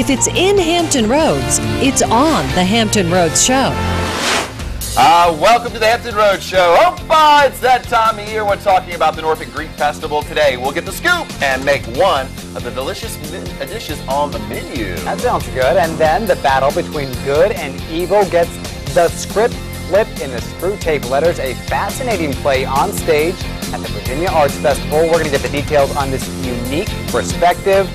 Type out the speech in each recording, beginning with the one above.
If it's in Hampton Roads, it's on the Hampton Roads Show. Welcome to the Hampton Roads Show. Opa, it's that time of year. We're talking about the Norfolk Greek Festival today. We'll get the scoop and make one of the delicious dishes on the menu. That sounds good. And then the battle between good and evil gets the script flipped in the screw tape letters. A fascinating play on stage at the Virginia Arts Festival. We're going to get the details on this unique perspective.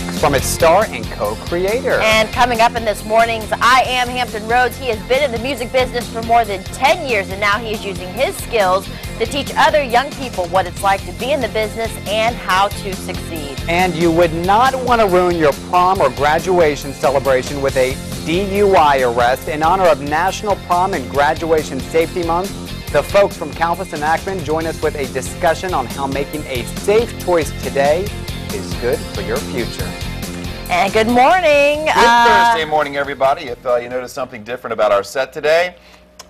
It's from its star and co-creator. And coming up in this morning's I Am Hampton Roads, he has been in the music business for more than 10 years, and now he is using his skills to teach other young people what it's like to be in the business and how to succeed. And you would not want to ruin your prom or graduation celebration with a DUI arrest. In honor of National Prom and Graduation Safety Month, the folks from Calvus and Ackman join us with a discussion on how making a safe choice today is good for your future. And good morning. Good Thursday morning, everybody. If you notice something different about our set today,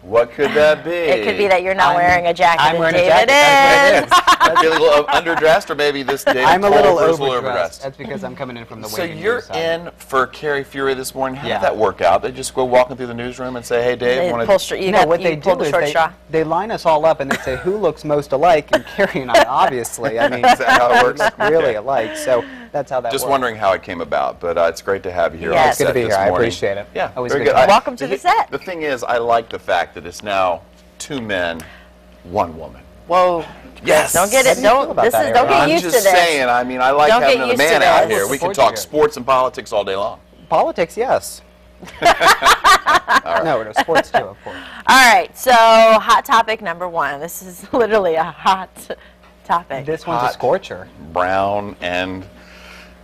what could that be? It could be that you're not wearing a jacket. I'm wearing David a jacket. is. Feeling a little underdressed, or maybe this day I'm a little overdressed. overdressed. That's because I'm coming in from the So waiting you're room side. in for Carrie Fury this morning. How Yeah. did that work out? They just go walking through the newsroom and say, "Hey, Dave, They want pull to?" str- you No, got, what you they pulled do the is short straw. they line us all up and they say who looks most alike, and Carrie and I obviously, I mean, Is that how it works? look really alike. So that's how that Just works. wondering how it came about, but it's great to have you here on Yes. the It's good set to be this here. I morning. appreciate it. Yeah, Always very good good. time. Welcome to the set. The thing is, I like the fact that it's now 2 men, 1 woman. Whoa. Yes. Don't get How it. do you feel Don't. about This that, is. Don't Aaron? get I'm used to just this. saying, I mean, I like Don't having get another used to man out this. here. We can Support talk you. sports and politics all day long. Politics, yes. No, sports too, of course. All right. So, hot topic number 1. This is literally a hot topic. This one's Hot. a scorcher. Brown and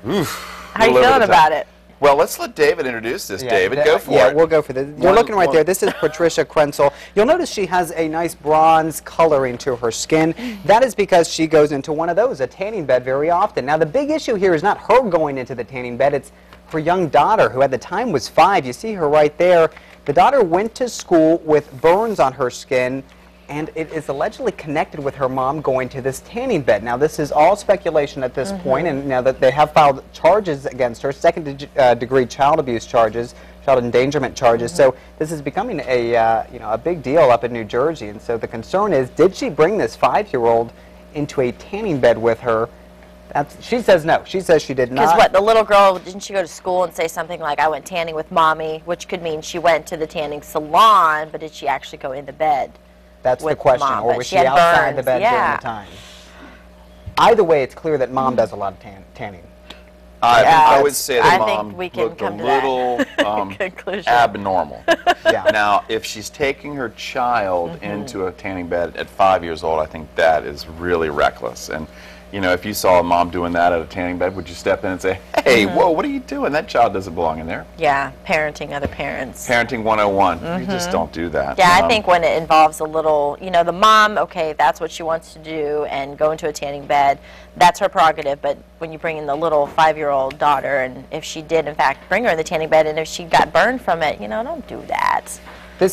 oof. How are you all over feeling the top. about it? Well, let's let David introduce this. David, go for Yeah, it. we'll go for this. You're One- looking right one- there. This is Patricia Krenzel. You'll notice she has a nice bronze coloring to her skin. That is because she goes into one of those, a tanning bed, very often. Now, the big issue here is not her going into the tanning bed. It's her young daughter, who at the time was 5. You see her right there. The daughter went to school with burns on her skin, and it is allegedly connected with her mom going to this tanning bed. Now, this is all speculation at this point, and now that they have filed charges against her, second-degree child abuse charges, child endangerment charges. So this is becoming a a big deal up in New Jersey. And so the concern is, did she bring this 5-year-old into a tanning bed with her? She says no. She says she did not. Because what, the little girl, didn't she go to school and say something like, I went tanning with mommy, which could mean she went to the tanning salon, but did she actually go into bed? That's the with question. mom, Or but was she she had outside the burns, bed yeah. during the time? Either way, it's clear that mom does a lot of tanning. I would say that I think mom we can looked a come to that little conclusion. abnormal. Yeah. Now, if she's taking her child into a tanning bed at 5 years old, I think that is really reckless. And, you know, if you saw a mom doing that at a tanning bed, would you step in and say, hey, whoa, what are you doing? That child doesn't belong in there. Yeah, parenting other parents. Parenting 101. You just don't do that. Yeah, I think when it involves a little, the mom, okay, that's what she wants to do and go into a tanning bed, that's her prerogative. But when you bring in the little 5-year-old daughter, and if she did, in fact, bring her in the tanning bed, and if she got burned from it, don't do that.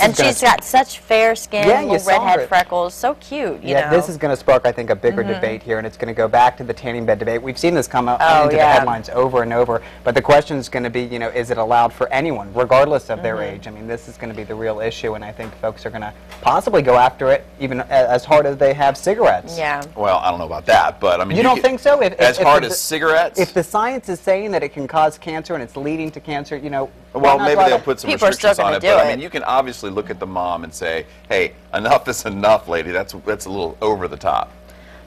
And she's got such fair skin, Yeah, you little saw redhead her. freckles, so cute, you know. This is going to spark, I think, a bigger debate here, and it's going to go back to the tanning bed debate. We've seen this come up into the headlines over and over, but the question is going to be, is it allowed for anyone, regardless of their age? I mean, this is going to be the real issue, and I think folks are going to possibly go after it even as hard as they have cigarettes. Yeah. Well, I don't know about that, but I mean, You don't think so? As hard as cigarettes? If the science is saying that it can cause cancer and it's leading to cancer, Well, maybe they'll put some People are still restrictions on gonna it, do but I it. mean, you can obviously look at the mom and say, hey, enough is enough, lady. That's a little over the top.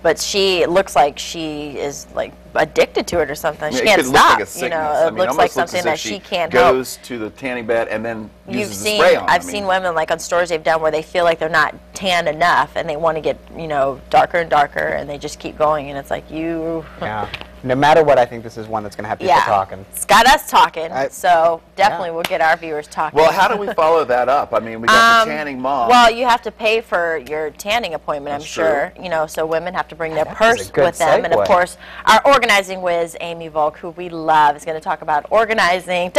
But she looks like she is like addicted to it or something. She It can't could look stop. like a sickness. I It mean, looks almost like as something if that she can't goes help. to the tanning bed and then You've uses seen, the spray on. I've seen women like on stories they've done where they feel like they're not tan enough and they want to get, darker and darker, and they just keep going, and it's like Yeah. No matter what, I think this is one that's going to have people talking. It's got us talking, so definitely Yeah. we'll get our viewers talking. Well, how do we follow that up? I mean, we got the tanning mom. Well, you have to pay for your tanning appointment, That's I'm sure. So women have to bring their That is purse a good with them. And of segue. course, our organizing whiz, Amy Volk, who we love, is going to talk about organizing.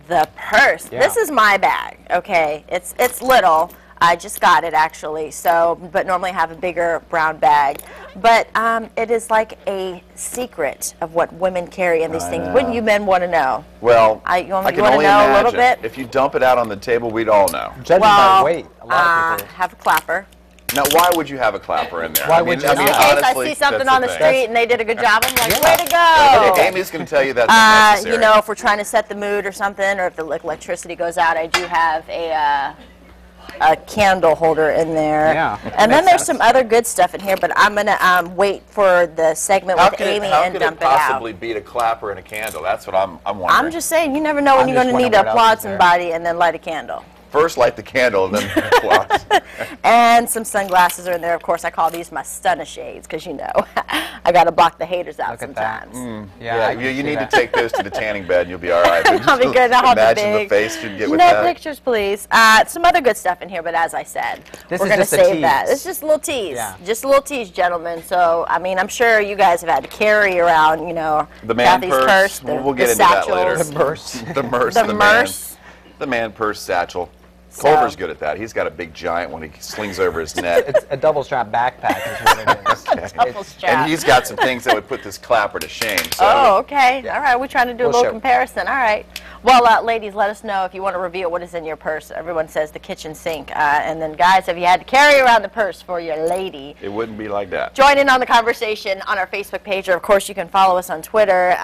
The purse. Yeah. This is my bag, okay? It's little. I just got it actually, but normally I have a bigger brown bag. But it is like a secret of what women carry in these things. Wouldn't you men want to know? Well, You want I to can only know imagine. a little bit? If you dump it out on the table, we'd all know. Judging by weight, a lot of people. Have a clapper. Now, why would you have a clapper in there? Why would you? Just in case honestly, I see something that's on the thing. street and they did a good job, I'm like, way to Okay, go! Amy's going to tell you that's unnecessary. You know, if we're trying to set the mood or something, or if the electricity goes out, I do have a candle holder in there. Yeah. And then there's some other good stuff in here, but I'm going to wait for the segment with Amy and dump it out. How could it possibly beat a clapper and a candle? That's what I'm wondering. I'm just saying, you never know when I'm you're just going to need to wondering what applaud else is there. somebody and then light a candle. First light the candle and then applause. And some sunglasses are in there. Of course, I call these my stunner shades because, you know, I got to block the haters out Look at that. sometimes. Yeah, you need to take those to the tanning bed and you'll be all right. I'll be good. I'll have the Imagine the big. face you'd get with No that. pictures, please. Some other good stuff in here, but as I said, This we're is going to just a save that. tease. It's just a little tease. Yeah. Just a little tease, gentlemen. So, I mean, I'm sure you guys have had to carry around, you know, The man Kathy's purse. the, We'll the get into that later. satchels. The purse. The merce. The merce. The man purse satchel. So- Culver's good at that. He's got a big giant one he slings over his neck. It's a double strap backpack is what it is. Double strap. And he's got some things that would put this clapper to shame. So Oh, okay. All right. We're trying to do a We'll little show. comparison. All right. Well, ladies, let us know if you want to reveal what is in your purse. Everyone says the kitchen sink. And then, guys, have you had to carry around the purse for your lady? it wouldn't be like that. Join in on the conversation on our Facebook page, or, of course, you can follow us on Twitter.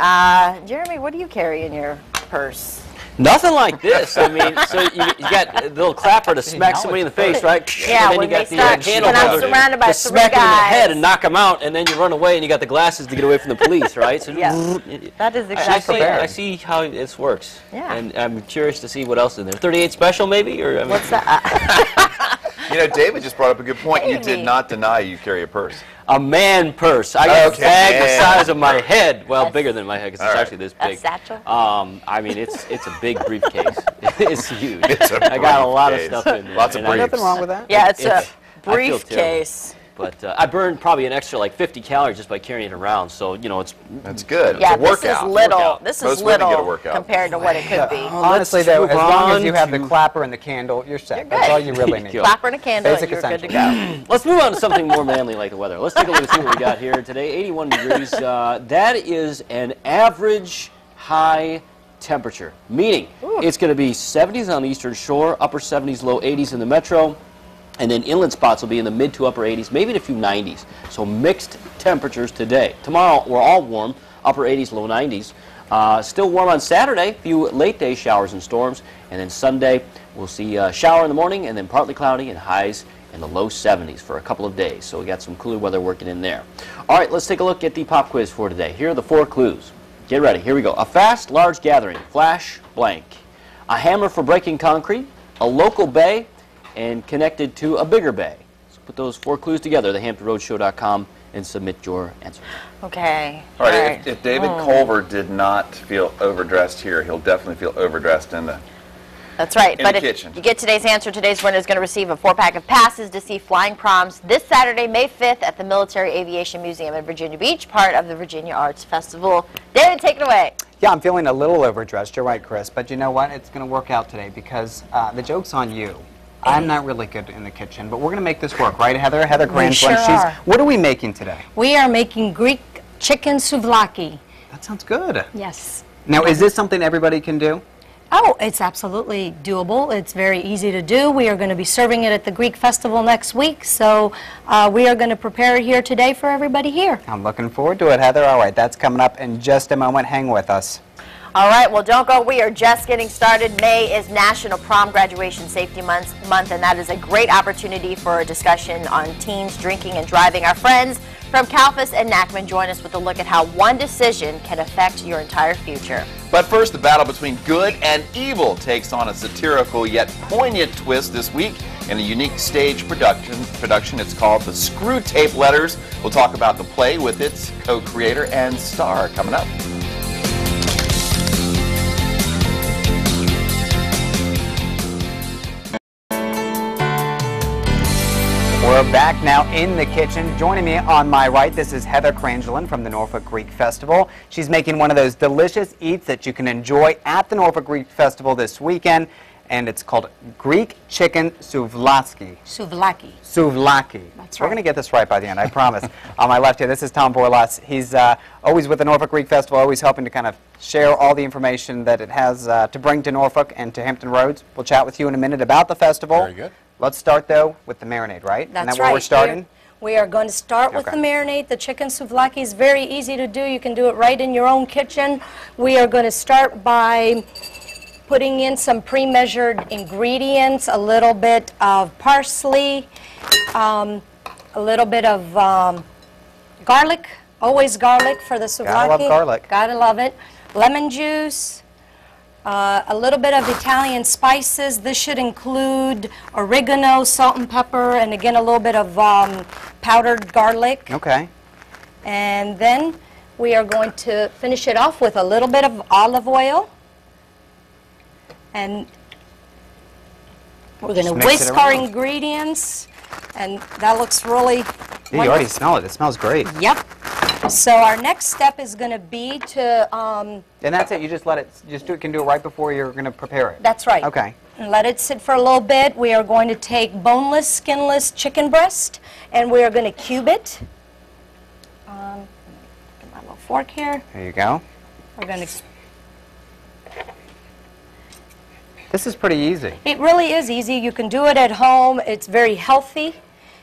Jeremy, what do you carry in your purse? Nothing like this. I mean, so you got the little clapper to smack somebody in the face, right? Yeah, and then when you got they the start- candle when I'm holder surrounded by to three smack them in the guys. head and knock them out, and then you run away and you got the glasses to get away from the police, right? So Yeah. That is I exactly see, it. I see how this works. Yeah. And I'm curious to see what else is in there. 38 special, maybe? Or I mean, What's that? You know, David just brought up a good point. You Amy. did not deny you carry a purse. a man purse. I got Okay. a bag the Man. size of my head. Well, bigger than my head because it's All right. actually this A big. satchel? I mean, it's a big briefcase. It's huge. It's a I got a lot of briefcase. stuff in there. Lots of and I- briefs. Nothing wrong with that. Yeah, it's a I feel terrible. briefcase. But I burned probably an extra like 50 calories just by carrying it around. So, you know, it's That's good. Yeah, it's a this is workout. little. Workout. This is Most women get a little workout. compared to what it could be. Honestly, let's though, move as long as on you have the to- clapper and the candle, you're set. That's good. all you really need. Go. Clapper and a candle, Basic and you're good to essentials. go. Let's move on to something more manly like the weather. Let's take a look and see what we got here today. 81 degrees. That is an average high temperature, meaning it's going to be 70s on the eastern shore, upper 70s, low 80s in the metro, and then inland spots will be in the mid to upper 80s, maybe in a few 90s. So mixed temperatures today. Tomorrow we're all warm, upper 80s, low 90s. Still warm on Saturday, a few late day showers and storms, and then Sunday we'll see a shower in the morning and then partly cloudy and highs in the low 70s for a couple of days. So we got some cooler weather working in there. All right, let's take a look at the pop quiz for today. Here are the 4 clues. Get ready, here we go. A fast, large gathering, flash, blank. A hammer for breaking concrete, a local bay, and connected to a bigger bay. So put those 4 clues together, thehamptonroadshow.com, and submit your answer. Okay. All right, if David Culver did not feel overdressed here, he'll definitely feel overdressed in the... That's right. In But the if kitchen. you get today's answer, today's winner is going to receive a 4-pack of passes to see flying proms this Saturday, May 5th at the Military Aviation Museum in Virginia Beach, part of the Virginia Arts Festival. David, take it away. Yeah, I'm feeling a little overdressed. You're right, Chris. But you know what? It's going to work out today because the joke's on you. I'm not really good in the kitchen, but we're going to make this work, right, Heather? Heather Cranflin. sure are. What are we making today? We are making Greek chicken souvlaki. That sounds good. Yes. Now, is this something everybody can do? Oh, it's absolutely doable. It's very easy to do. We are going to be serving it at the Greek Festival next week, so we are going to prepare it here today for everybody here. I'm looking forward to it, Heather. All right, that's coming up in just a moment. Hang with us. All right, well, don't go. We are just getting started. May is National Prom Graduation Safety Month, and that is a great opportunity for a discussion on teens drinking and driving. Our friends from Kalfas and Nachman join us with a look at how one decision can affect your entire future. But first, the battle between good and evil takes on a satirical yet poignant twist this week in a unique stage production. It's called The Screw Tape Letters. We'll talk about the play with its co-creator and star coming up. We're back now in the kitchen. Joining me on my right, this is Heather Cranflin from the Norfolk Greek Festival. She's making one of those delicious eats that you can enjoy at the Norfolk Greek Festival this weekend. and it's called Greek chicken souvlaki. Souvlaki. Souvlaki. That's We're right. going to get this right by the end, I promise. On my left here, this is Tom Borlas. He's always with the Norfolk Greek Festival, always helping to kind of share all the information that it has to bring to Norfolk and to Hampton Roads. We'll chat with you in a minute about the festival. Very good. Let's start, though, with the marinade, right? That's Isn't that right. where we're starting? We are going to start with Okay. the marinade. The chicken souvlaki is very easy to do. You can do it right in your own kitchen. We are going to start by putting in some pre-measured ingredients, a little bit of parsley, a little bit of garlic, always garlic for the souvlaki. Gotta love garlic. Gotta love it. Lemon juice, a little bit of Italian spices. This should include oregano, salt and pepper, and again a little bit of powdered garlic. Okay. And then we are going to finish it off with a little bit of olive oil. And we're going to Just mix it whisk our around. ingredients. And that looks really Yeah, you already wonderful. smell it. It smells great. Yep. So our next step is going to be to, And that's it. You just let it, can do it right before you're going to prepare it. that's right. Okay. And let it sit for a little bit. We are going to take boneless, skinless chicken breast, and we are going to cube it. Get my little fork here. There you go. We're going to. This is pretty easy. It really is easy. You can do it at home. It's very healthy.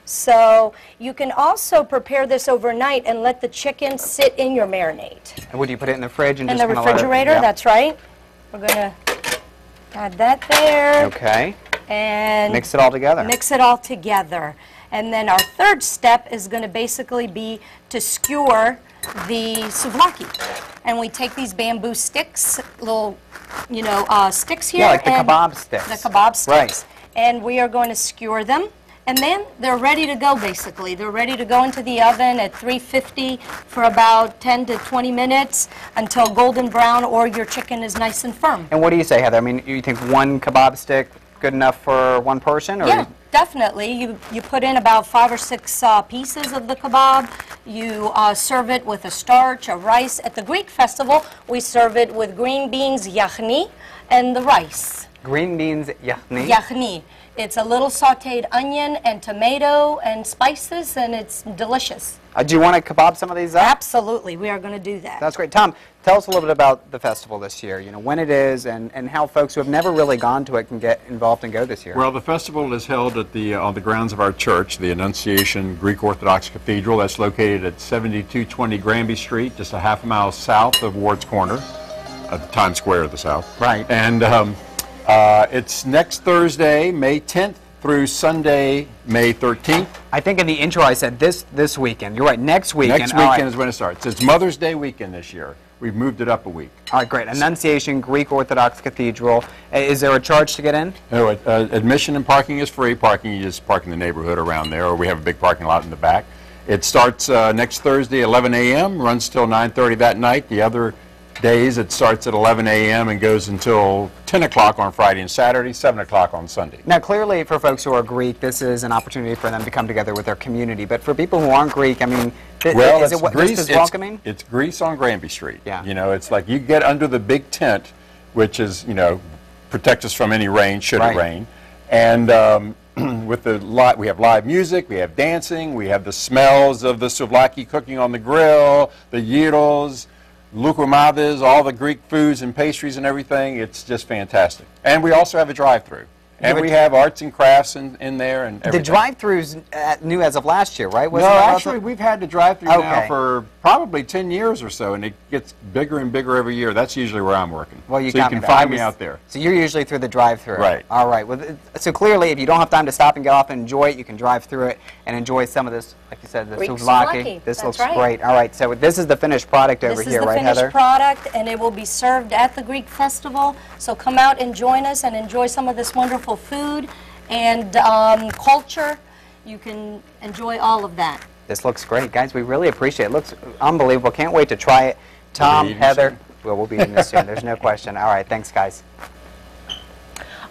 So you can also prepare this overnight and let the chicken sit in your marinade. And would you put it in the fridge and In just the kinda let it- refrigerator, yeah. that's right. We're going to add that there. Okay. And Mix it all together. mix it all together. And then our third step is going to basically be to skewer the souvlaki. And we take these bamboo sticks, little, sticks here. Yeah, like the and kebab sticks. The kebab sticks. Right. And we are going to skewer them. And then they're ready to go, basically. They're ready to go into the oven at 350 for about 10 to 20 minutes until golden brown or your chicken is nice and firm. And what do you say, Heather? I mean, you think one kebab stick good enough for one person? Or Yeah, definitely. You put in about 5 or 6 pieces of the kebab. You serve it with a starch, a rice. At the Greek festival, we serve it with green beans, yachni, and the rice. Green beans, yachni. Yachni. It's a little sautéed onion and tomato and spices, and it's delicious. Do you want to kebab some of these up? Absolutely, we are going to do that. That's great. Tom, tell us a little bit about the festival this year, when it is and how folks who have never really gone to it can get involved and go this year. Well, the festival is held at on the grounds of our church, the Annunciation Greek Orthodox Cathedral. That's located at 7220 Granby Street, just a half a mile south of Ward's Corner, at Times Square of the South. Right. And it's next Thursday, May 10th, through Sunday, May 13th. I think in the intro I said this weekend. You're right, next weekend. Next All right. weekend is when it starts. It's Mother's Day weekend this year. We've moved it up a week. All right, great. Annunciation Greek Orthodox Cathedral. Is there a charge to get in? No, admission and parking is free. Parking, you just park in the neighborhood around there, or we have a big parking lot in the back. It starts next Thursday, 11 a.m., runs till 9:30 that night. The other days it starts at 11 a.m. and goes until 10 o'clock on Friday and Saturday, 7 o'clock on Sunday. Now, clearly, for folks who are Greek, this is an opportunity for them to come together with their community. But for people who aren't Greek, I mean, Well, is it just as welcoming? It's Greece on Granby Street. Yeah. It's like you get under the big tent, which is, protect us from any rain, should Right. it rain. And with we have live music, we have dancing, we have the smells of the souvlaki cooking on the grill, the gyros, loukoumades, all the Greek foods and pastries and everything. It's just fantastic. And we also have a drive-through. And we have arts and crafts in there and everything. The drive-through's new as of last year, right? No, Wasn't that actually, also- we've had the drive-through now Okay. for probably 10 years or so, and it gets bigger and bigger every year. That's usually where I'm working. Well, you so got you me can there. find me out there. So you're usually through the drive-through. Right. All right. Well, so clearly, if you don't have time to stop and get off and enjoy it, you can drive through it and enjoy some of this, like you said, the Greek souvlaki. souvlaki. This That's looks right. great. All right. So this is the finished product over This is here, the right, finished Heather? product, and it will be served at the Greek festival. So come out and join us and enjoy some of this wonderful food and culture. You can enjoy all of that. This looks great, guys. We really appreciate it. It looks unbelievable. Can't wait to try it. Tom, eating Heather, soon? well, we'll be eating this soon. There's no question. All right. Thanks, guys.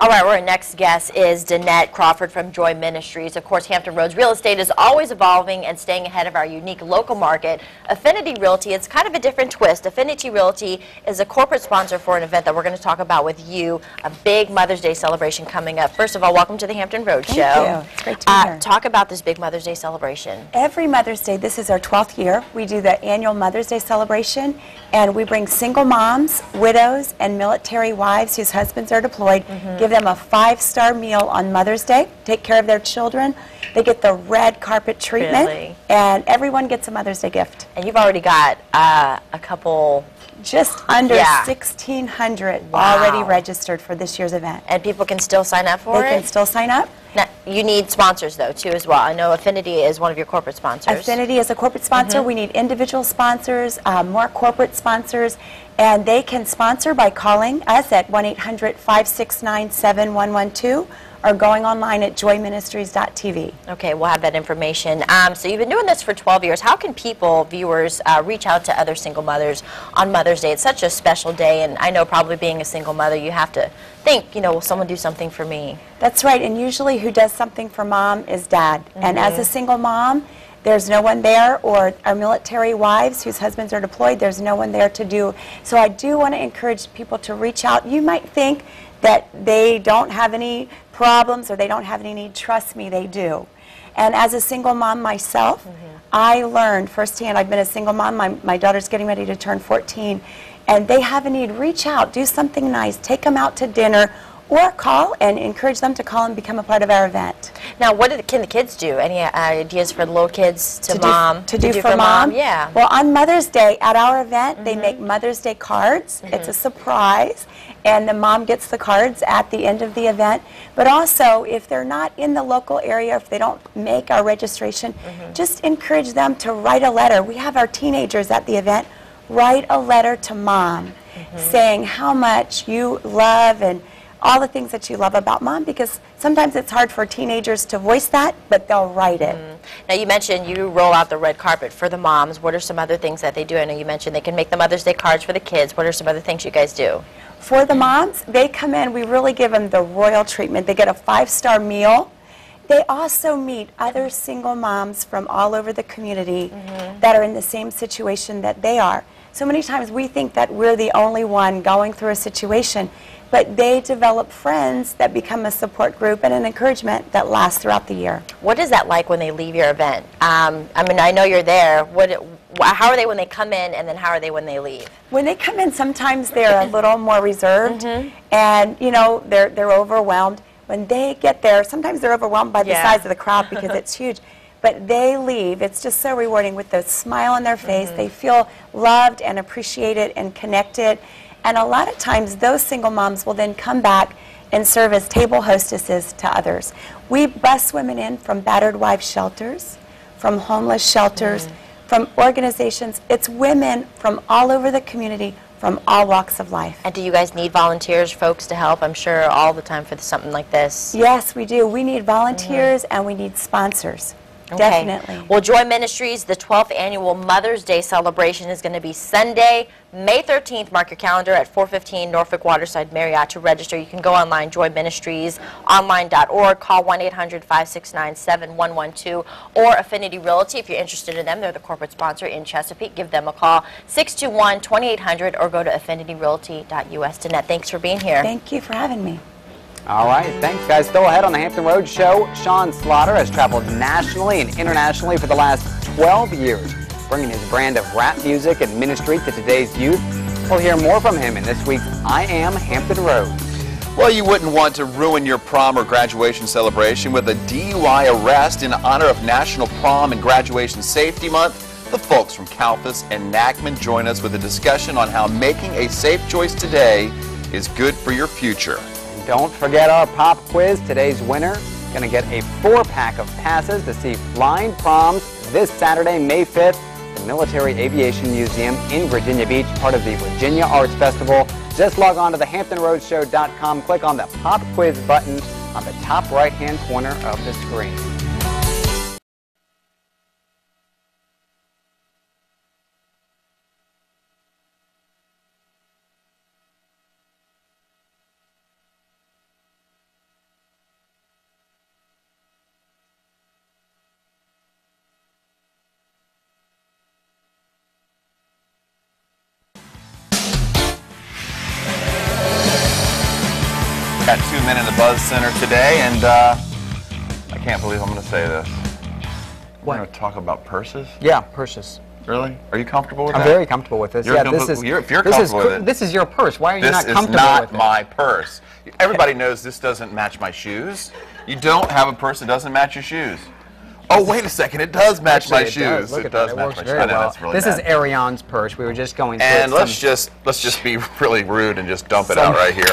All right, our next guest is Danette Crawford from Joy Ministries. Of course, Hampton Roads real estate is always evolving and staying ahead of our unique local market. Affinity Realty, it's kind of a different twist. Affinity Realty is a corporate sponsor for an event that we're going to talk about with you, a big Mother's Day celebration coming up. First of all, welcome to the Hampton Roads Show. Thank you. It's great to be here. Talk about this big Mother's Day celebration. Every Mother's Day, this is our 12th year, we do the annual Mother's Day celebration, and we bring single moms, widows, and military wives whose husbands are deployed, give them a 5-star meal on Mother's Day, take care of their children. They get the red carpet treatment, Really? and everyone gets a Mother's Day gift. And you've already got a couple... Just under Yeah. 1,600 Wow. already registered for this year's event. And people can still sign up for They it? can still sign up. Now, you need sponsors, though, too, as well. I know Affinity is one of your corporate sponsors. Affinity is a corporate sponsor. We need individual sponsors, more corporate sponsors, and they can sponsor by calling us at 1-800-569-7112 or going online at joyministries.tv. Okay, we'll have that information. So you've been doing this for 12 years. How can people, viewers, reach out to other single mothers on Mother's Day? It's such a special day, and I know probably being a single mother, you have to think, you know, will someone do something for me? That's right, and usually who does something for mom is dad. And as a single mom, there's no one there, or our military wives whose husbands are deployed, there's no one there to do. So I do want to encourage people to reach out. You might think that they don't have any problems or they don't have any need. Trust me, they do. And as a single mom myself, I learned firsthand, I've been a single mom, my daughter's getting ready to turn 14, and they have a need. Reach out, do something nice, take them out to dinner, or call and encourage them to call and become a part of our event. Now, what can the kids do? Any ideas for the little kids to mom? To do for mom? Yeah. Well, on Mother's Day at our event, they make Mother's Day cards. It's a surprise, and the mom gets the cards at the end of the event. But also, if they're not in the local area, if they don't make our registration, just encourage them to write a letter. We have our teenagers at the event write a letter to mom saying how much you love and all the things that you love about mom, because sometimes it's hard for teenagers to voice that, but they'll write it. Now, you mentioned you roll out the red carpet for the moms. What are some other things that they do? I know you mentioned they can make the Mother's Day cards for the kids. What are some other things you guys do? For the moms, they come in, we really give them the royal treatment. They get a 5-star meal. They also meet other single moms from all over the community that are in the same situation that they are. So many times we think that we're the only one going through a situation, but they develop friends that become a support group and an encouragement that lasts throughout the year. What is that like when they leave your event? I mean, I know you're there. How are they when they come in, and then how are they when they leave? When they come in, sometimes they're a little more reserved, and you know they're overwhelmed. When they get there, sometimes they're overwhelmed by the size of the crowd because it's huge. But they leave. It's just so rewarding with the smile on their face. They feel loved and appreciated and connected. And a lot of times, those single moms will then come back and serve as table hostesses to others. We bus women in from battered wives shelters, from homeless shelters, from organizations. It's women from all over the community, from all walks of life. And do you guys need volunteers, folks, to help? I'm sure all the time for something like this. Yes, we do. We need volunteers and we need sponsors. Okay. Definitely. Well, Joy Ministries, the 12th annual Mother's Day celebration is going to be Sunday, May 13th. Mark your calendar at 415 Norfolk Waterside Marriott to register. You can go online, joyministriesonline.org, call 1-800-569-7112, or Affinity Realty if you're interested in them. They're the corporate sponsor in Chesapeake. Give them a call, 621-2800, or go to affinityrealty.us. Danette, thanks for being here. Thank you for having me. All right, thanks, guys. Still ahead on the Hampton Roads Show, Sean Slaughter has traveled nationally and internationally for the last 12 years, bringing his brand of rap music and ministry to today's youth. We'll hear more from him in this week's I Am Hampton Roads. Well, you wouldn't want to ruin your prom or graduation celebration with a DUI arrest in honor of National Prom and Graduation Safety Month. The folks from Calfus and Nachman join us with a discussion on how making a safe choice today is good for your future. Don't forget our pop quiz. Today's winner going to get a 4-pack of passes to see flying proms this Saturday, May 5th, at the Military Aviation Museum in Virginia Beach, part of the Virginia Arts Festival. Just log on to thehamptonroadshow.com, click on the pop quiz button on the top right-hand corner of the screen. in the Buzz Center today, and I can't believe I'm going to say this. We're going to talk about purses? Yeah, purses. Really? Are you comfortable with that? I'm very comfortable with this. If you're comfortable with it. This is your purse. Why are you not comfortable with it? This is not my purse. Everybody knows this doesn't match my shoes. You don't have a purse that doesn't match your shoes. Oh, wait a second. It does match my shoes. Look It does match my shoes. I know, that's really This is bad. Ariane's purse. We were just going through And it. let's just be really rude and just dump it out right here.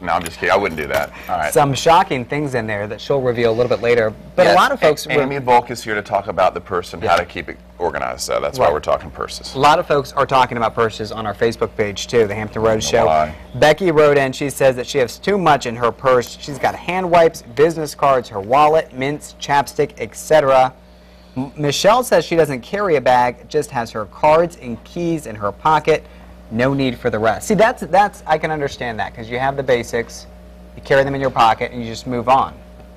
No, I'm just kidding. I wouldn't do that. All right. Some shocking things in there that she'll reveal a little bit later. But Yes, a lot of folks... Amy Volk is here to talk about the purse and how to keep it organized. So that's why we're talking purses. A lot of folks are talking about purses on our Facebook page, too, the Hampton Roads Show. Why? Becky wrote in, she says that she has too much in her purse. She's got hand wipes, business cards, her wallet, mints, chapstick, etc. Michelle says she doesn't carry a bag, just has her cards and keys in her pocket. No need for the rest. See, that's I can understand that, because you have the basics, you carry them in your pocket, and you just move on.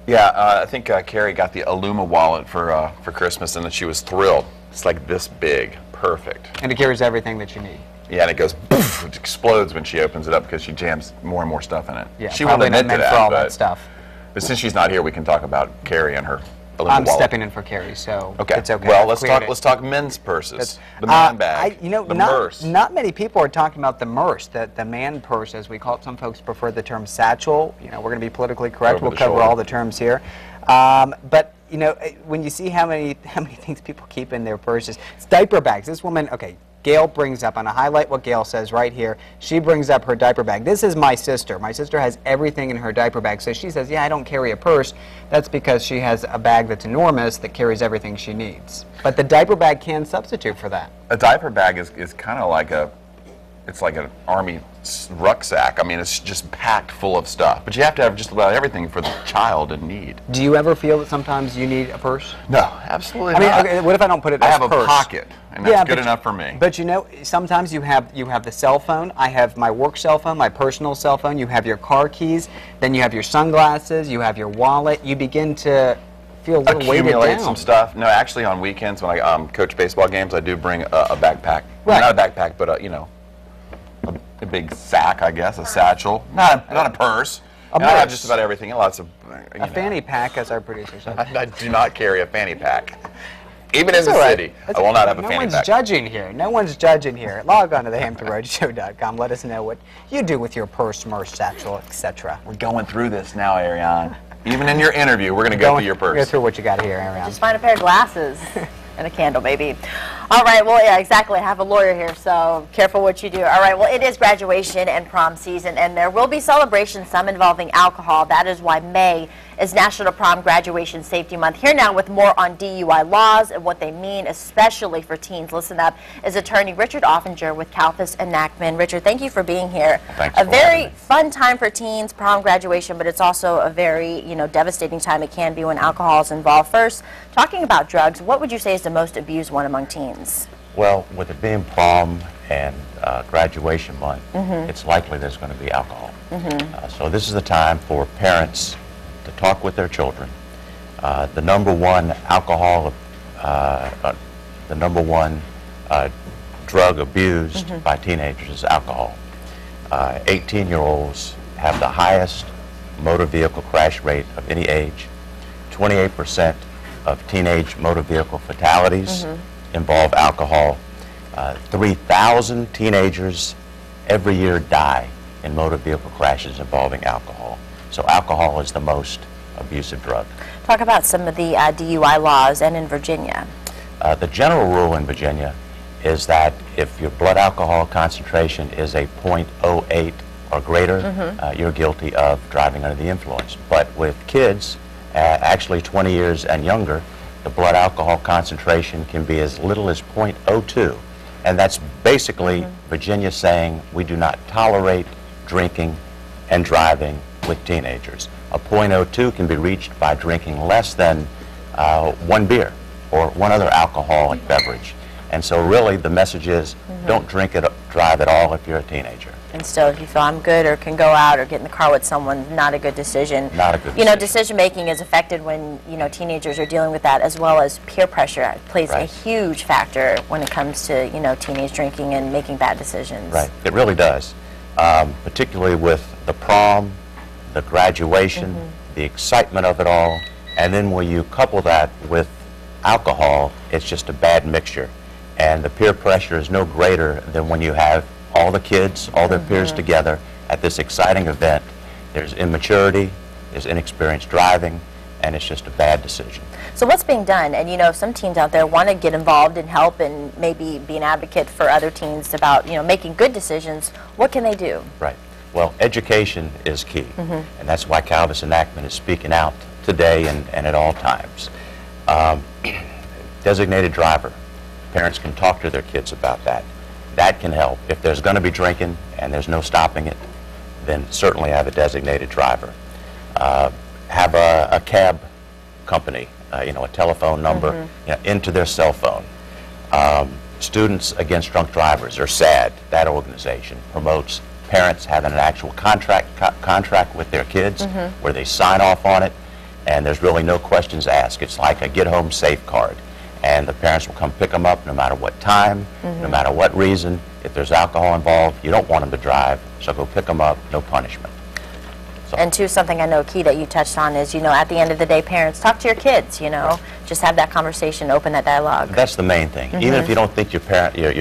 Yeah, I think Carrie got the Illuma wallet for Christmas, and that she was thrilled. It's like this big, perfect. And it carries everything that you need. Yeah, and it goes, poof, it explodes when she opens it up because she jams more and more stuff in it. Yeah, she won't probably admit not to meant for all but, that stuff. But since she's not here, we can talk about Carrie and her Illuma I'm wallet. stepping in for Carrie, so Okay. it's okay. Well, I've cleared it. let's talk men's purses. The man bag. You know, the Merce. not many people are talking about the Merce, the man purse, as we call it. Some folks prefer the term satchel. You know, we're going to be politically correct. Over We'll the cover shoulder. all the terms here. But you know, when you see how many things people keep in their purses, it's diaper bags. This woman, okay. Gail brings up, and I highlight what Gail says right here. She brings up her diaper bag. This is my sister. My sister has everything in her diaper bag. So she says, yeah, I don't carry a purse. That's because she has a bag that's enormous that carries everything she needs. But the diaper bag can substitute for that. A diaper bag is kind of like it's like an army rucksack. I mean, it's just packed full of stuff. But you have to have just about everything for the child in need. Do you ever feel that sometimes you need a purse? No, absolutely I mean, not. okay, what if I don't put it I as have a purse? pocket, and that's good enough for me. But you know, sometimes you have the cell phone. I have my work cell phone, my personal cell phone. You have your car keys. Then you have your sunglasses. You have your wallet. You begin to feel a little weighted Accumulate down. some stuff. No, actually, on weekends when I coach baseball games, I do bring a backpack. Right. Not a backpack, but you know, a big sack, I guess, a satchel. Not a purse. And I have purse. just about everything. Lots of A fanny pack, as our producer said. I do not carry a fanny pack. Even in the All right. city, I will not have a no fanny one's pack. judging here. No one's judging here. Log on to thehamptonroadshow.com. Let us know what you do with your purse, merce, satchel, etc. We're going through this now, Ariane. Even in your interview, we're going to go through your purse. Go through what you got here, Ariane. Just find a pair of glasses and a candle, maybe. All right, well, yeah, exactly. I have a lawyer here, so careful what you do. All right, well, it is graduation and prom season, and there will be celebrations, some involving alcohol. That is why May is National Prom Graduation Safety Month. Here now with more on DUI laws and what they mean, especially for teens. Listen up, is attorney Richard Offinger with Kalfas and Nachman. Richard, thank you for being here. Thanks a for very having me. fun time for teens, prom graduation, but it's also a very, devastating time it can be when alcohol is involved. First, talking about drugs, what would you say is the most abused one among teens? Well, with it being prom and graduation month, it's likely there's going to be alcohol. So this is the time for parents to talk with their children. The number one drug abused by teenagers is alcohol. 18-year-olds have the highest motor vehicle crash rate of any age. 28% of teenage motor vehicle fatalities involve alcohol. 3,000 teenagers every year die in motor vehicle crashes involving alcohol. So alcohol is the most abusive drug. Talk about some of the DUI laws and in Virginia. The general rule in Virginia is that if your blood alcohol concentration is a 0.08 or greater, you're guilty of driving under the influence. But with kids, actually 20 years and younger, the blood alcohol concentration can be as little as 0.02. And that's basically Virginia saying we do not tolerate drinking and driving with teenagers. A 0.02 can be reached by drinking less than one beer or one other alcoholic beverage. And so really the message is don't drive at all if you're a teenager. And still, if you feel I'm good or can go out or get in the car with someone, not a good decision. Not a good decision. Decision making is affected when, teenagers are dealing with that, as well as peer pressure. It plays a Right. huge factor when it comes to, teenage drinking and making bad decisions. Right, it really does. Particularly with the prom, the graduation, the excitement of it all, and then when you couple that with alcohol, it's just a bad mixture. And the peer pressure is no greater than when you have all the kids, all their peers together at this exciting event. There's immaturity, there's inexperienced driving, and it's just a bad decision. So what's being done? And you know, some teens out there want to get involved and help and maybe be an advocate for other teens about, you know, making good decisions. What can they do? Right. Well, education is key, and that's why Calvis Enactment is speaking out today and at all times. Designated driver. Parents can talk to their kids about that. That can help. If there's going to be drinking and there's no stopping it, then certainly have a designated driver. Have a cab company, you know, a telephone number into their cell phone. Students Against Drunk Drivers, or SAD, that organization promotes parents having an actual contract with their kids where they sign off on it, and there's really no questions asked. It's like a get-home safe card. And the parents will come pick them up no matter what time, no matter what reason. If there's alcohol involved, you don't want them to drive, so go pick them up, no punishment. So. And two, something I know key that you touched on is, you know, at the end of the day, parents, talk to your kids, you know, just have that conversation, open that dialogue. That's the main thing. Even if you don't think your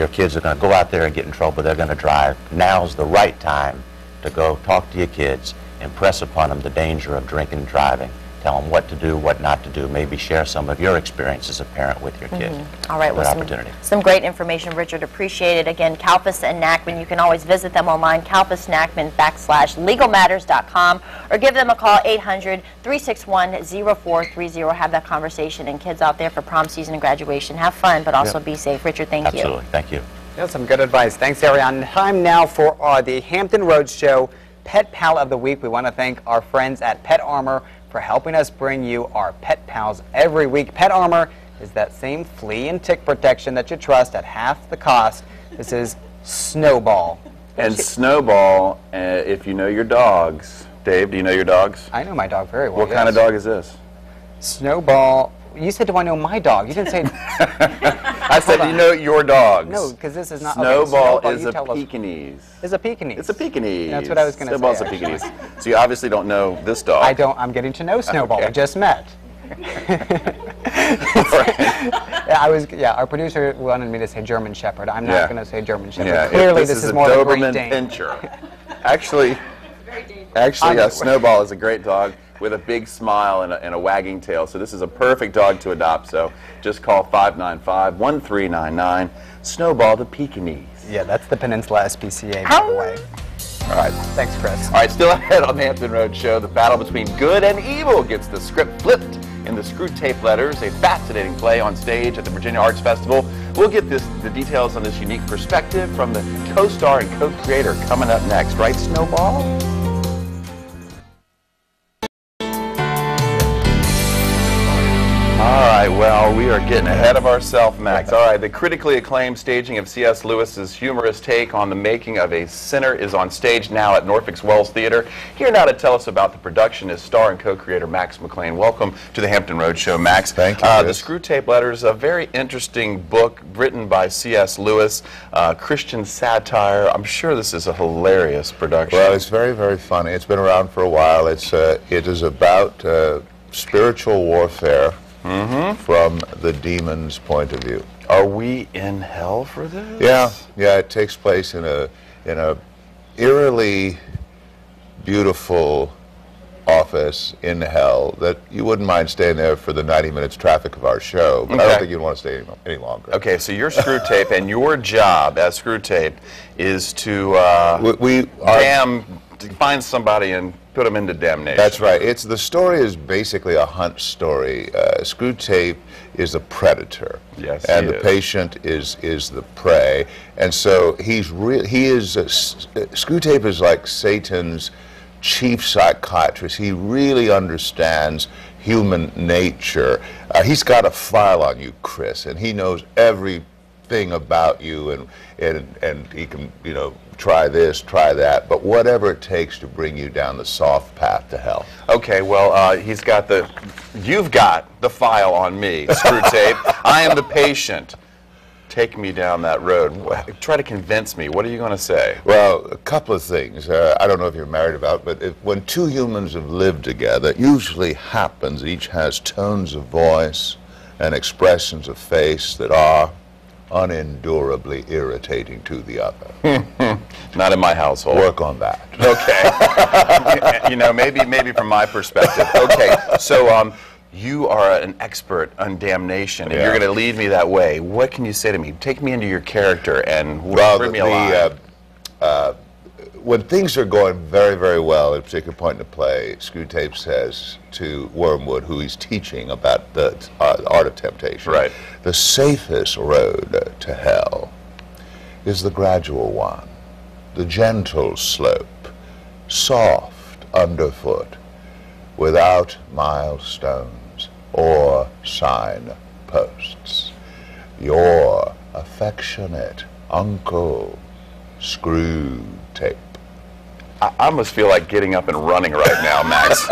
kids are going to go out there and get in trouble, they're going to drive, now's the right time to go talk to your kids, impress upon them the danger of drinking and driving. Tell them what to do, what not to do. Maybe share some of your experience as a parent with your kid. All right, well, some great information, Richard. Appreciate it. Again, Calvis and Nachman. You can always visit them online, calvis-nachman.legalmatters.com, or give them a call, 800-361-0430. Have that conversation. And kids out there for prom season and graduation, have fun, but also be safe. Richard, thank you. Absolutely. Thank you. That's some good advice. Thanks, Ariane. Time now for the Hampton Roads Show Pet Pal of the Week. We want to thank our friends at Pet Armor for helping us bring you our pet pals every week. Pet Armor is that same flea and tick protection that you trust at half the cost. This is Snowball. And Snowball, if you know your dogs. Dave, do you know your dogs? I know my dog very well. What kind of dog is this? Snowball. You said, do I know my dog? You didn't say... I said, do you know your dogs? No, because this is not... Snowball, okay, is a Pekingese. Is a Pekingese. It's a Pekingese. That's what I was going to say. Snowball's a Pekingese. So you obviously don't know this dog. I don't. I'm getting to know Snowball. Okay. We just met. Yeah, our producer wanted me to say German Shepherd. I'm not going to say German Shepherd. Yeah, clearly, this is more of a Great Dane. Pinscher. Actually, Snowball is a great dog with a big smile and a wagging tail. So this is a perfect dog to adopt. So just call 595-1399. Snowball the Pekingese. Yeah, that's the Peninsula SPCA, by the way. All right. Thanks, Chris. All right, still ahead on the Hampton Roads Show, the battle between good and evil gets the script flipped in the Screw Tape Letters, a fascinating play on stage at the Virginia Arts Festival. We'll get the details on this unique perspective from the co-star and co-creator coming up next. Right, Snowball? All right, well, we are getting ahead of ourselves, Max. All right, the critically acclaimed staging of C.S. Lewis's humorous take on the making of a sinner is on stage now at Norfolk's Wells Theater. Here now to tell us about the production is star and co-creator Max McLean. Welcome to the Hampton Roads Show, Max. Thank you, The Screw Tape Letters, a very interesting book written by C.S. Lewis, Christian satire. I'm sure this is a hilarious production. Well, it's very, very funny. It's been around for a while. It is about spiritual warfare from the demon's point of view. Are we in hell for this? Yeah. It takes place in a eerily beautiful office in hell that you wouldn't mind staying there for the 90 minutes traffic of our show, but I don't think you'd want to stay any longer. Okay, so you're Screw Tape, and your job as Screw Tape is to find somebody and put them into damnation. That's right. The story is basically a hunt story. Screw Tape is a predator. Yes, and the patient is the prey. And so Screw Tape is like Satan's chief psychiatrist. He really understands human nature. He's got a file on you, Chris, and he knows everything about you, and he can, try this, try that, but whatever it takes to bring you down the soft path to hell. Okay, well, you've got the file on me, Screw Tape. I am the patient. take me down that road. Try to convince me. What are you going to say? Well, a couple of things. I don't know if you're married about, but when two humans have lived together, it usually happens each has tones of voice and expressions of face that are unendurably irritating to the other. Not in my household. Work on that. Okay. You know, maybe from my perspective. Okay, so you are an expert on damnation, and you're going to lead me that way. What can you say to me? Take me into your character and bring me alive. When things are going very, very well at a particular point in the play, Screwtape says to Wormwood, who he's teaching about the art of temptation, right, the safest road to hell is the gradual one, the gentle slope, soft underfoot, without milestones or signposts. Your affectionate Uncle Screwtape. I almost feel like getting up and running right now, Max.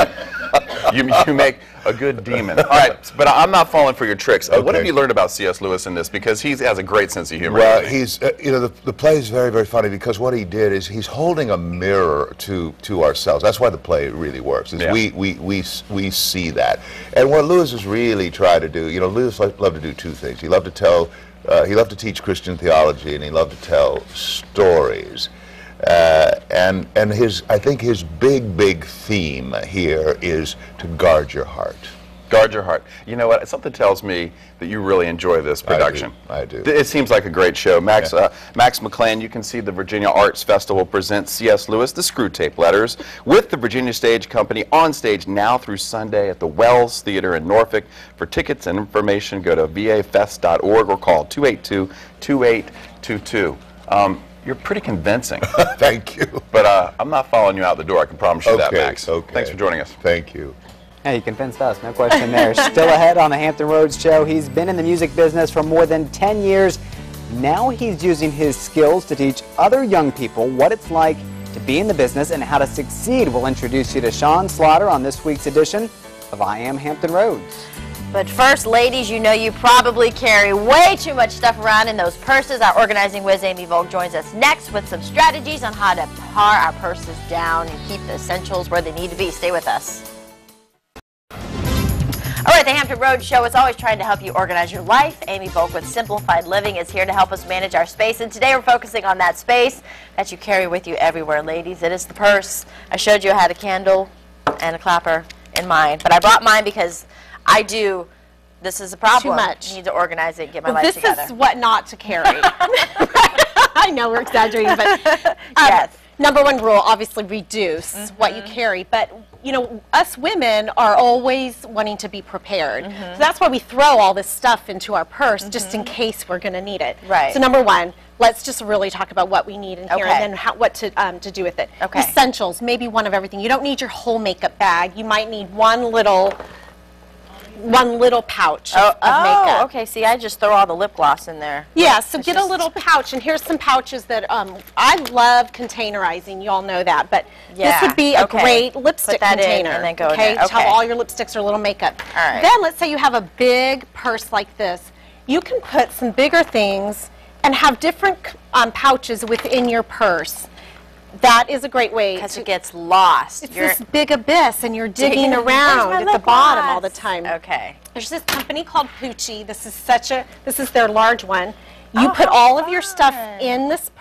You make a good demon. All right, but I'm not falling for your tricks. What have you learned about C.S. Lewis in this? Because he has a great sense of humor. Well, he's, you know, the play is very, very funny because what he did is he's holding a mirror to ourselves. That's why the play really works. Is we see that. And what Lewis has really tried to do, you know, Lewis loved to do two things. He loved to tell, he loved to teach Christian theology, and he loved to tell stories. And I think his big theme here is to guard your heart. Guard your heart. You know what? Something tells me that you really enjoy this production. I do. It seems like a great show. Max McClain, you can see the Virginia Arts Festival presents C.S. Lewis, The Screwtape Letters, with the Virginia Stage Company on stage now through Sunday at the Wells Theater in Norfolk. For tickets and information, go to vafest.org or call 282-2822. You're pretty convincing. Thank you. But I'm not following you out the door. I can promise you that, Max. Okay. Thanks for joining us. Thank you. Hey, he convinced us, no question there. Still ahead on the Hampton Roads Show. He's been in the music business for more than 10 years. Now he's using his skills to teach other young people what it's like to be in the business and how to succeed. We'll introduce you to Sean Slaughter on this week's edition of I Am Hampton Roads. But first, ladies, you know you probably carry way too much stuff around in those purses. Our organizing whiz, Amy Volk, joins us next with some strategies on how to par our purses down and keep the essentials where they need to be. Stay with us. All right, the Hampton Roads Show is always trying to help you organize your life. Amy Volk with Simplified Living is here to help us manage our space. And today we're focusing on that space that you carry with you everywhere, ladies. It is the purse. I showed you I had a candle and a clapper in mine. But I brought mine because I do. This is a problem. Too much. I need to organize it and get my life together. This is what not to carry. I know we're exaggerating, but yes. Number one rule, obviously reduce what you carry. But, you know, us women are always wanting to be prepared. So that's why we throw all this stuff into our purse just in case we're going to need it. Right. So number one, let's just really talk about what we need in here and then what to do with it. Essentials, maybe one of everything. You don't need your whole makeup bag. You might need one little pouch of makeup. Okay. See, I just throw all the lip gloss in there. Yeah, so get a little pouch, and here's some pouches that I love containerizing. You all know that, but this would be a great lipstick container. And then go okay, in there. tell all your lipsticks are little makeup. All right. Then let's say you have a big purse like this. You can put some bigger things and have different pouches within your purse. That is a great way because it gets lost. It's this big abyss, and you're digging around at the bottom all the time. Okay. There's this company called Poochie. This is their large one. You put all of your stuff in this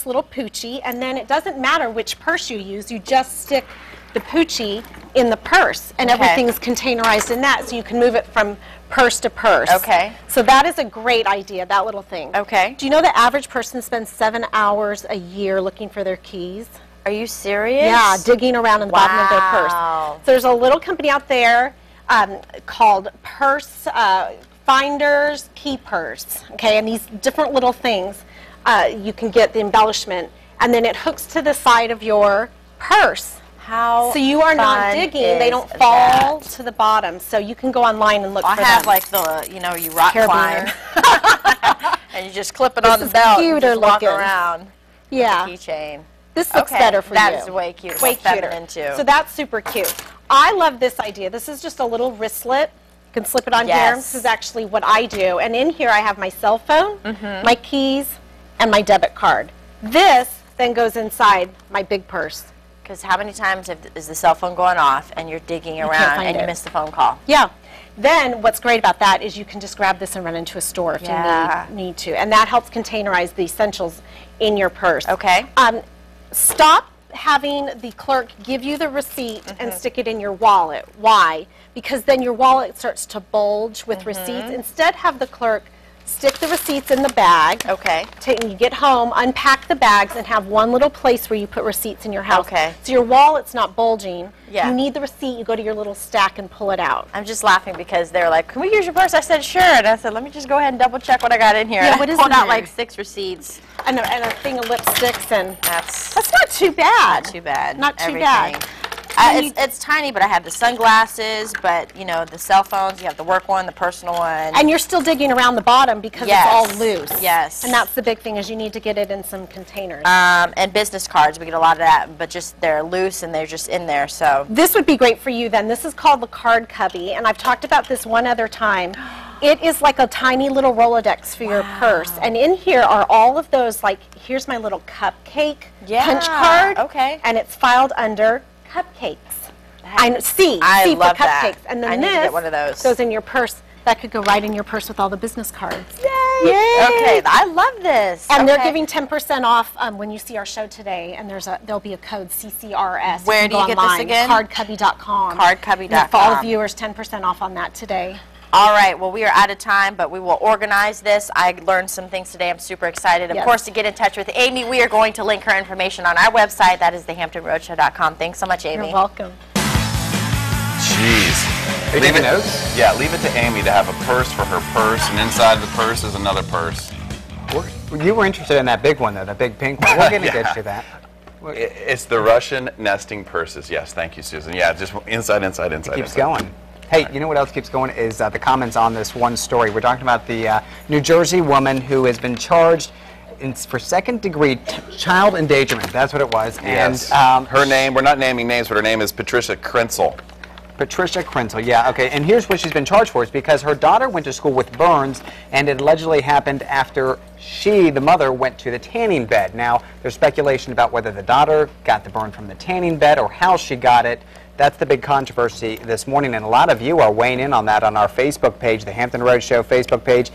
little Poochie, and then it doesn't matter which purse you use. You just stick the Poochie in the purse, and everything's containerized in that, so you can move it from purse to purse. Okay. So that is a great idea, that little thing. Okay. Do you know the average person spends 7 hours a year looking for their keys? Are you serious? Yeah, digging around in the bottom of their purse. So there's a little company out there called Purse Finders Key Purse. Okay, and these different little things, you can get the embellishment, and then it hooks to the side of your purse. So you are not digging; they don't fall to the bottom. So you can go online and look for them. I have like the, you know, you rock climb, and you just clip it on the belt and just walk around. Yeah. With the keychain. This looks better for you. That is way cute. Way cuter. Too. So that's super cute. I love this idea. This is just a little wristlet. can slip it on here. Yes. This is actually what I do. And in here I have my cell phone, my keys, and my debit card. This then goes inside my big purse. Because how many times is the cell phone going off and you're digging around and you miss the phone call? Yeah. Then what's great about that is you can just grab this and run into a store if you need to. And that helps containerize the essentials in your purse. Okay. Stop having the clerk give you the receipt and stick it in your wallet. Why? Because then your wallet starts to bulge with receipts. Instead, have the clerk stick the receipts in the bag. Okay. You get home, unpack the bags, and have one little place where you put receipts in your house. Okay. So your wallet's not bulging. Yeah. You need the receipt, you go to your little stack and pull it out. I'm just laughing because they're like, can we use your purse? I said, sure. And I said, let me just go ahead and double check what I got in here. Yeah, And what I is pulled in out there? like 6 receipts. And a thing of lipsticks, and That's not too bad. not too bad. Not too Everything. bad. It's tiny, but I have the sunglasses, but, you know, the cell phones, you have the work one, the personal one. And you're still digging around the bottom because it's all loose. Yes. And that's the big thing, is you need to get it in some containers. And business cards, we get a lot of that, but just they're loose and they're just in there, so. This would be great for you then. This is called the card cubby, and I've talked about this one other time. It is like a tiny little Rolodex for your purse. And in here are all of those, like, here's my little cupcake punch card. Okay. And it's filed under cupcakes. I love for cupcakes. that. And then I need to this get one of those. goes in your purse. That could go right in your purse with all the business cards. Yay! Okay, I love this. And they're Okay. giving 10% off when you see our show today, and there'll be a code CCRS. Where can do go you get this online, again? Cardcubby.com. Cardcubby.com. And for all the viewers, 10% off on that today. All right, well, we are out of time, but we will organize this. I learned some things today. I'm super excited. Of Yes. course, to get in touch with Amy, we are going to link her information on our website. That is thehamptonroadshow.com. Thanks so much, Amy. You're welcome. Jeez. Are you taking notes? Yeah, leave it to Amy to have a purse for her purse, and inside the purse is another purse. You were interested in that big one, though, the big pink one. We're going to get you that. It's the Russian nesting purses. Yes, thank you, Susan. Yeah, just inside. Keeps going. Hey, you know what else keeps going is the comments on this one story. We're talking about the New Jersey woman who has been charged for second-degree child endangerment. That's what it was. Yes. And her name, we're not naming names, but her name is Patricia Krenzel. Patricia Krenzel, yeah, okay. And here's what she's been charged for. Is because her daughter went to school with burns, and it allegedly happened after she, the mother, went to the tanning bed. Now, there's speculation about whether the daughter got the burn from the tanning bed or how she got it. That's the big controversy this morning, and a lot of you are weighing in on that on our Facebook page, the Hampton Roads Show Facebook page.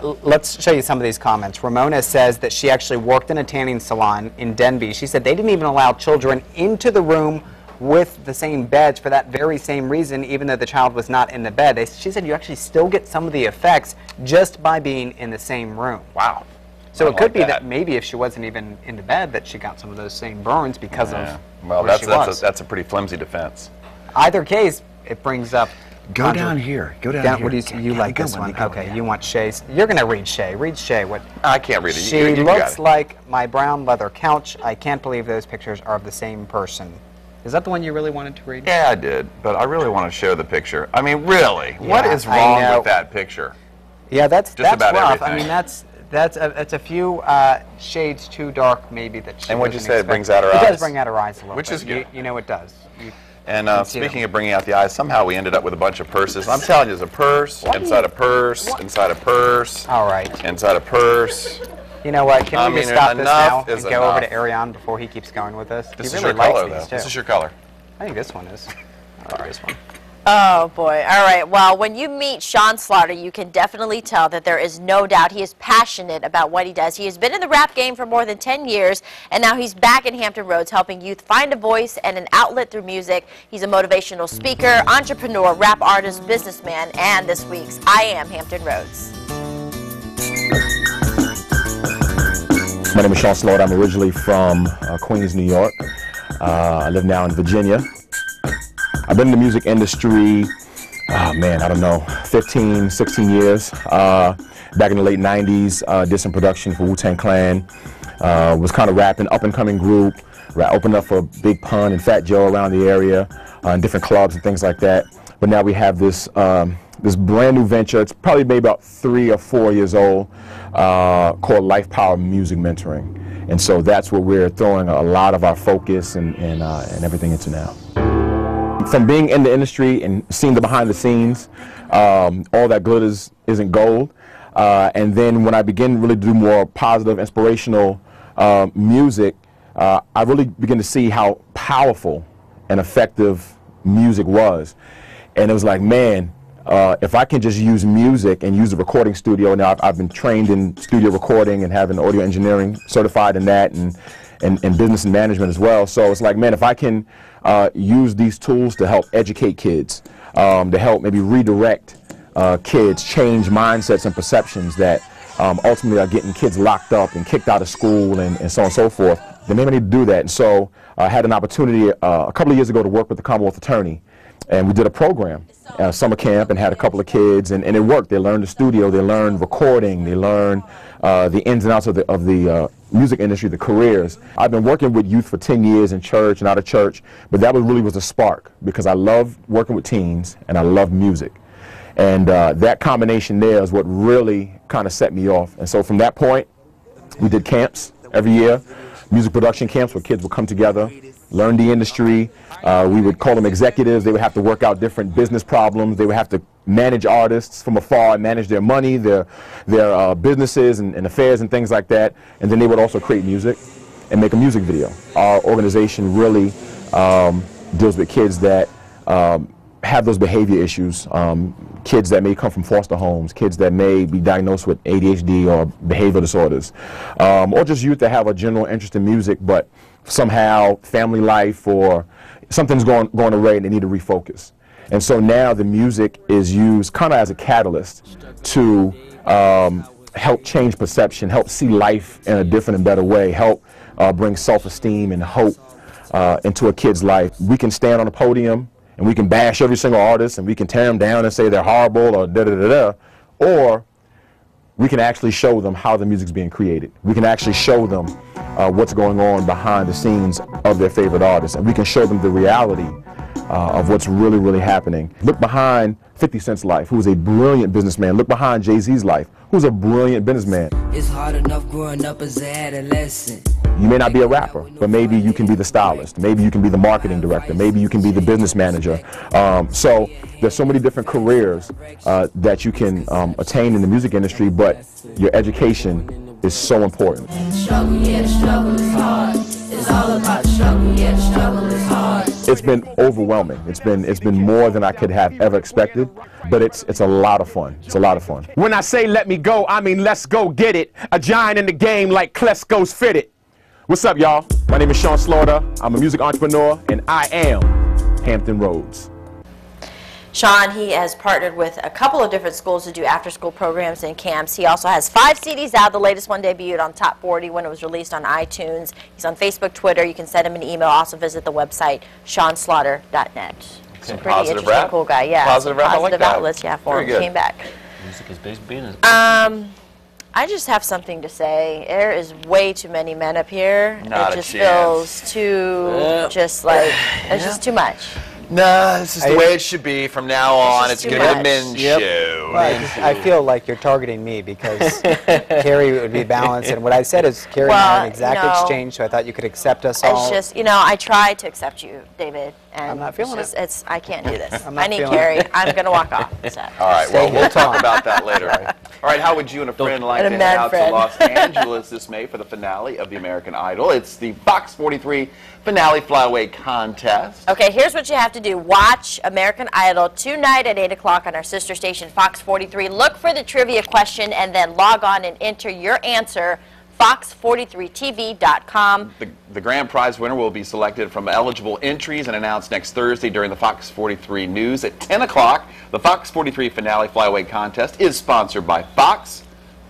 Let's show you some of these comments. Ramona says that she actually worked in a tanning salon in Denby. She said they didn't even allow children into the room with the same beds for that very same reason, even though the child was not in the bed. She said you actually still get some of the effects just by being in the same room. Wow. So it could be that maybe if she wasn't even in the bed that she got some of those same burns because of well, where she was. that's a pretty flimsy defense. Either case, it brings up. Go down here. Go down here. What do you like this one? Okay, you want Shay's. You're going to read Shay. Read Shay. What? I can't read it. She you got looks it. like my brown leather couch. I can't believe those pictures are of the same person. Is that the one you really wanted to read? Yeah, I did, but I really want to show the picture. I mean, really, what is I wrong know. with that picture? Yeah, that's about rough. everything. I mean, that's a few shades too dark, maybe. That she And what'd you wasn't say? It brings out her It eyes? does bring out her eyes a little Which bit. is good. You know it does. And see speaking them. of bringing out the eyes, somehow we ended up with a bunch of purses. I'm telling you, there's a purse, inside a purse, inside a purse, All right. inside a purse. You know what? Can I we mean, just stop this now enough and is go over enough. to Ariane before he keeps going with us? This he is really your likes color, these, though. too. This is your color. I think this one is. I like this one. Oh, boy. All right. Well, when you meet Sean Slaughter, you can definitely tell that there is no doubt he is passionate about what he does. He has been in the rap game for more than 10 years, and now he's back in Hampton Roads helping youth find a voice and an outlet through music. He's a motivational speaker, entrepreneur, rap artist, businessman, and this week's I Am Hampton Roads. My name is Sean Slaughter. I'm originally from Queens, New York. I live now in Virginia. I've been in the music industry, I don't know, 15, 16 years. Back in the late 90s, did some production for Wu-Tang Clan. Was kind of rapping, up-and-coming group. Opened up for Big Pun and Fat Joe around the area, in different clubs and things like that. But now we have this this brand new venture. It's probably maybe about 3 or 4 years old, called Life Power Music Mentoring. And so that's what we're throwing a lot of our focus and everything into now. from being in the industry and seeing the behind the scenes, all that glitters isn't gold. And then when I began really to do more positive, inspirational music, I really began to see how powerful and effective music was. And it was like, man, if I can just use music and use a recording studio. Now I've been trained in studio recording and having audio engineering, certified in that, and business and management as well. So it's like, man, if I can use these tools to help educate kids, to help maybe redirect kids, change mindsets and perceptions that ultimately are getting kids locked up and kicked out of school and so on and so forth, then maybe I need to do that. And so I had an opportunity a couple of years ago to work with the Commonwealth Attorney. And we did a program, summer camp, and had a couple of kids, and it worked. They learned the studio, they learned recording, they learned the ins and outs of the music industry, the careers. I've been working with youth for 10 years in church and out of church, but that really was a spark because I love working with teens and I love music. And that combination there is what really kind of set me off. And so from that point, we did camps every year, music production camps where kids would come together, learn the industry. We would call them executives. They would have to work out different business problems. They would have to manage artists from afar and manage their money, their businesses and affairs and things like that. And then they would also create music and make a music video. Our organization really deals with kids that have those behavior issues, kids that may come from foster homes, kids that may be diagnosed with ADHD or behavioral disorders, or just youth that have a general interest in music, but somehow family life or something's going awry and they need to refocus. And so now the music is used kind of as a catalyst to help change perception, help see life in a different and better way, help bring self-esteem and hope into a kid's life. We can stand on a podium and we can bash every single artist and we can tear them down and say they're horrible or da-da-da-da, or we can actually show them how the music's being created. We can actually show them what's going on behind the scenes of their favorite artists, and we can show them the reality of what's really, really happening. Look behind 50 Cent's life, who's a brilliant businessman. Look behind Jay-Z's life, who's a brilliant businessman. It's hard enough growing up as an adolescent. You may not be a rapper, but maybe you can be the stylist. Maybe you can be the marketing director. Maybe you can be the business manager. So there's so many different careers that you can attain in the music industry, but your education is so important. Struggle, yeah, the struggle is hard. It's all about struggle, yeah, the struggle is hard. It's been overwhelming. It's been more than I could have ever expected, but it's a lot of fun. It's a lot of fun. When I say let me go, I mean let's go get it. A giant in the game like Klesko's fitted. What's up, y'all? My name is Sean Slaughter. I'm a music entrepreneur, and I am Hampton Roads. Sean, he has partnered with a couple of different schools to do after-school programs and camps. He also has 5 CDs out. The latest one debuted on Top 40 when it was released on iTunes. He's on Facebook, Twitter. You can send him an email. Also visit the website, seanslaughter.net. Some pretty positive interesting, rap? cool guy. Yeah, Positive rap, I like that. outlets, yeah, for Very him. good. Came back. Music is based business. I just have something to say. There is way too many men up here. Not it a just chance. feels too, just like, it's just too much. No, this is the way it should be from now on. It's going to be a men's show. Well, I feel like you're targeting me because Carrie would be balanced, and what I said is Carrie and I had an exact exchange, so I thought you could accept us all. It's just, I tried to accept you, David, and I'm not feeling it. I can't do this. I'm not I need feeling Carrie. it. I'm going to walk off. So. All right, well, we'll talk about that later. All right, how would you and a friend like to head out to Los Angeles this May for the finale of the American Idol? It's the Fox 43 Finale Flyaway Contest. Okay, here's what you have to do. Watch American Idol tonight at 8 o'clock on our sister station, Fox 43. Look for the trivia question and then log on and enter your answer, fox43tv.com. The grand prize winner will be selected from eligible entries and announced next Thursday during the Fox 43 News at 10 o'clock. The Fox 43 Finale Flyaway Contest is sponsored by Fox,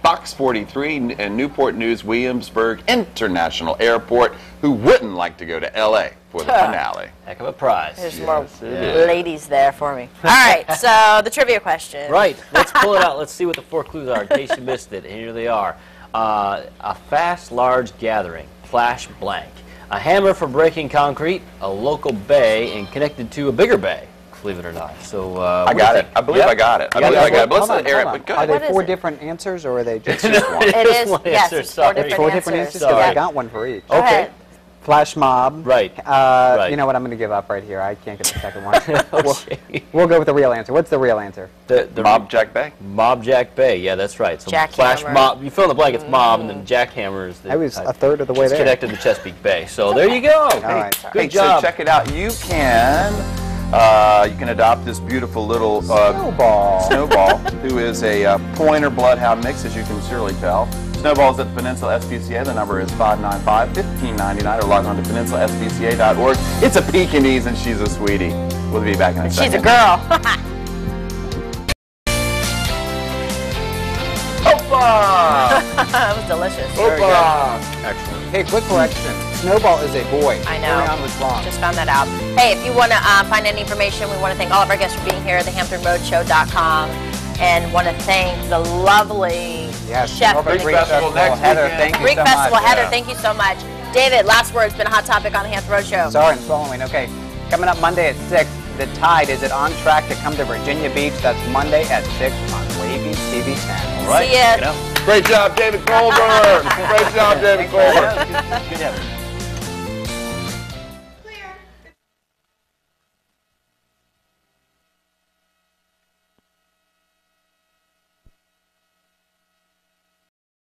Fox 43, and Newport News Williamsburg International Airport. Who wouldn't like to go to L.A. for the finale? Heck of a prize. There's more ladies there for me. All right, so the trivia question. Right, let's pull it out. Let's see what the 4 clues are in case you missed it. And here they are. A fast, large gathering, flash blank. A hammer for breaking concrete, a local bay, and connected to a bigger bay, believe it or not. So I got it. I believe I got it. I believe I got it. But let's let Eric, but go Are ahead. they 4 different answers, or are they just It is, one yes, answer, it's 4 sorry. different 4 answers. different answers? Because I got one for each. Go ahead. Flash Mob. Right. Right. You know what? I'm going to give up right here. I can't get the second one. We'll go with the real answer. What's the real answer? The Mob Jack Bay. Mob Jack Bay. Yeah, that's right. So Flash Jackhammer. Mob. You fill in the blank. It's Mob, and then Jackhammer is the. I was a third of the way it's there. connected to Chesapeake Bay. So there you go. All right. Good Hey, job. so check it out. You can adopt this beautiful little Snowball, who is a pointer bloodhound mix, as you can surely tell. Snowball's at the Peninsula SPCA. The number is 595-1599, or log on to peninsulaspca.org. It's a Pekingese, and she's a sweetie. We'll be back in a second. She's a girl. That was delicious. Very good. Excellent. Hey, quick correction. Snowball is a boy. I know. Marion was wrong. Just found that out. Hey, if you want to find any information, we want to thank all of our guests for being here at thehamptonroadshow.com, and want to thank the lovely chef. Greek Festival next Heather, thank you Greek so Festival, much. Heather, thank you so much. David, last word's been a hot topic on the Hampton Road Show. Sorry, I'm swallowing. Okay, coming up Monday at 6, the Tide, is it on track to come to Virginia Beach? That's Monday at 6 on Wavy TV 10. All right. See ya. Get out. Great job, David Colbert. Great job, David Colbert. Good having you.